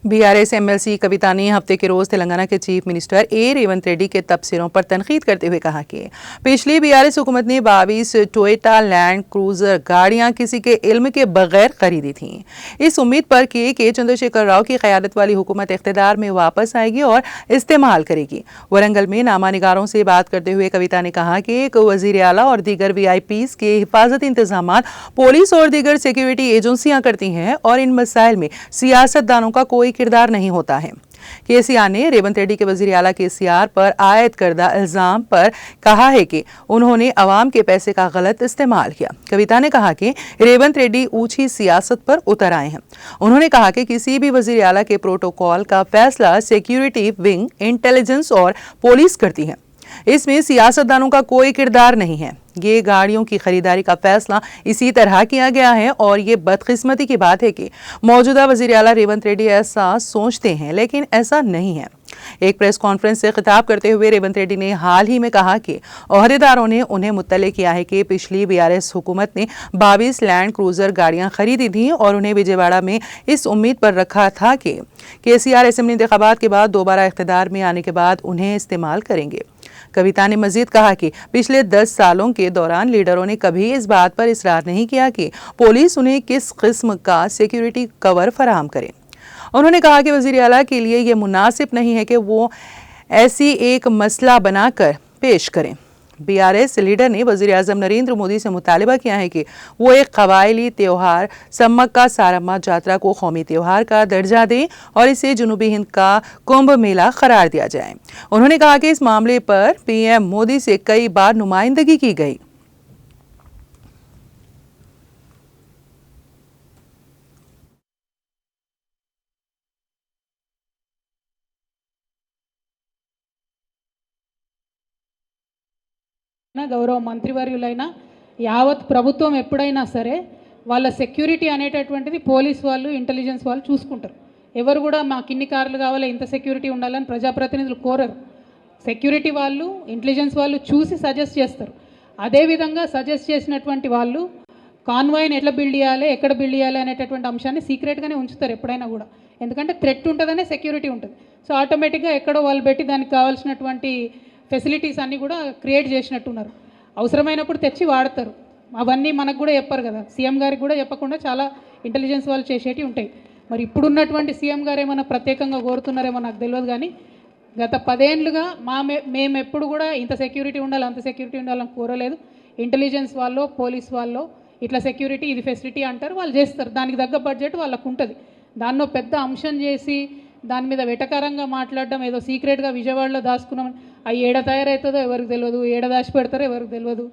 BRS MLC कविता ने हफ्ते के रोज तेलंगाना के चीफ मिनिस्टर रेवंत रेड्डी के तबसरों पर तनकीद करते हुए कहा कि पिछली बीआरएस हुकूमत ने 22 टोयोटा लैंड क्रूजर गाड़ियां किसी के इल्म के बगैर खरीदी थीं। इस उम्मीद पर कि के चंद्रशेखर राव की क़यादत वाली हुकूमत इख्तिदार में वापस आएगी और इस्तेमाल करेगी। वरंगल में नामानिगारों से बात करते हुए कविता ने कहा कि वज़ीर आला और दीगर VIPs के हिफाजती इंतजाम पुलिस और दीगर सिक्योरिटी एजेंसियां करती हैं और इन मसाइल में सियासतदानों का कोई किरदार नहीं होता है। केसीआर ने रेवंत रेड्डी के वज़ीर आला केसीआर पर आयद करदा इल्जाम पर कहा है कि उन्होंने अवाम के पैसे का गलत इस्तेमाल किया। कविता ने कहा कि रेवंत रेड्डी ऊंची सियासत पर उतर आए हैं। उन्होंने कहा कि किसी भी वज़ीर आला के प्रोटोकॉल का फैसला सिक्योरिटी विंग, इंटेलिजेंस और पुलिस करती है। इसमें सियासतदानों का कोई किरदार नहीं है। ये गाड़ियों की खरीदारी का फैसला इसी तरह किया गया है और ये बदकिस्मती की बात है कि मौजूदा वज़ीर आला रेवंत रेड्डी ऐसा सोचते हैं, लेकिन ऐसा नहीं है। एक प्रेस कॉन्फ्रेंस से खिताब करते हुए रेवंत रेड्डी ने हाल ही में कहा कि ओहदेदारों ने उन्हें मुत्तले किया है कि पिछली बीआरएस हुकूमत ने 22 लैंड क्रूजर गाड़ियां खरीदी थीं और उन्हें विजयवाड़ा में इस उम्मीद पर रखा था कि केसीआर असेंबली इंतखाबात के बाद दोबारा इख्तिदार में आने के बाद उन्हें इस्तेमाल करेंगे। कविता ने मजीद कहा कि पिछले 10 सालों के दौरान लीडरों ने कभी इस बात पर इसरार नहीं किया कि पुलिस उन्हें किस किस्म का सिक्योरिटी कवर फराहम करे। उन्होंने कहा कि वज़ीर आला के लिए यह मुनासिब नहीं है कि वो ऐसी एक मसला बनाकर पेश करें। बीआरएस लीडर ने वज़ीर आज़म नरेंद्र मोदी से मुतालिबा किया है कि वो एक कबायली त्यौहार सम्मक्का सारम्मा जात्रा को कौमी त्यौहार का दर्जा दें और इसे जनूबी हिंद का कुंभ मेला करार दिया जाए। उन्होंने कहा कि इस मामले पर PM मोदी से कई बार नुमाइंदगी की गई। గౌరవ మంత్రివర్యులైన యావత్ ప్రభుత్వం ఎప్పుడైనా సరే వాళ్ళ సెక్యూరిటీ అనేటటువంటిది పోలీస్ వాళ్ళు, ఇంటెలిజెన్స్ వాళ్ళు చూసుకుంటారు. ఎవరు కూడా మాకు ఇన్ని కార్లు కావాలి, ఇంత సెక్యూరిటీ ఉండాలని ప్రజాప్రతినిధులు కోరరు. సెక్యూరిటీ వాళ్ళు, ఇంటెలిజెన్స్ వాళ్ళు చూసి సజెస్ట్ చేస్తారు. అదేవిధంగా సజెస్ట్ చేసినటువంటి వాళ్ళు కాన్వాయ్ని ఎట్లా బిల్డ్ చేయాలి, ఎక్కడ బిల్డ్ చేయాలి అనేటటువంటి అంశాన్ని సీక్రెట్గానే ఉంచుతారు ఎప్పుడైనా కూడా. ఎందుకంటే థ్రెట్ ఉంటుందనే సెక్యూరిటీ ఉంటుంది. సో ఆటోమేటిక్గా ఎక్కడో వాళ్ళు పెట్టి దానికి కావాల్సినటువంటి ఫెసిలిటీస్ అన్నీ కూడా క్రియేట్ చేసినట్టున్నారు. అవసరమైనప్పుడు తెచ్చి వాడతారు. అవన్నీ మనకు కూడా చెప్పరు కదా, సీఎం గారికి కూడా చెప్పకుండా చాలా ఇంటెలిజెన్స్ వాళ్ళు చేసేటివి ఉంటాయి. మరి ఇప్పుడున్నటువంటి సీఎం గారు ఏమైనా ప్రత్యేకంగా కోరుతున్నారేమో నాకు తెలియదు, కానీ గత 10 ఏళ్ళుగా మేము ఎప్పుడు కూడా ఇంత సెక్యూరిటీ ఉండాలి, అంత సెక్యూరిటీ ఉండాలని కోరలేదు. ఇంటెలిజెన్స్ వాళ్ళు, పోలీస్ వాళ్ళు ఇట్లా సెక్యూరిటీ ఇది ఫెసిలిటీ అంటారు, వాళ్ళు చేస్తారు. దానికి తగ్గ బడ్జెట్ వాళ్ళకు ఉంటుంది. దాన్నో పెద్ద అంశం చేసి దాని మీద వెటకారంగా మాట్లాడడం, ఏదో సీక్రెట్గా విజయవాడలో దాచుకున్నామని, అవి ఏడ తయారవుతుందో ఎవరికి తెలియదు, ఏడ దాచి పెడతారో ఎవరికి తెలియదు.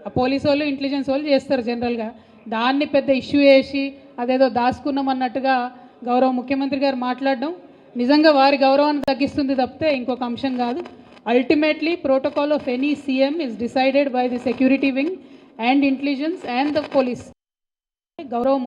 ఆ పోలీసు వాళ్ళు, ఇంటెలిజెన్స్ వాళ్ళు చేస్తారు జనరల్గా. దాన్ని పెద్ద ఇష్యూ చేసి అదేదో దాచుకున్నాం అన్నట్టుగా గౌరవ ముఖ్యమంత్రి గారు మాట్లాడడం నిజంగా వారి గౌరవాన్ని తగ్గిస్తుంది తప్పితే ఇంకొక అంశం కాదు. Ultimately protocol of any CM is decided by the security wing and intelligence and the police. గౌరవ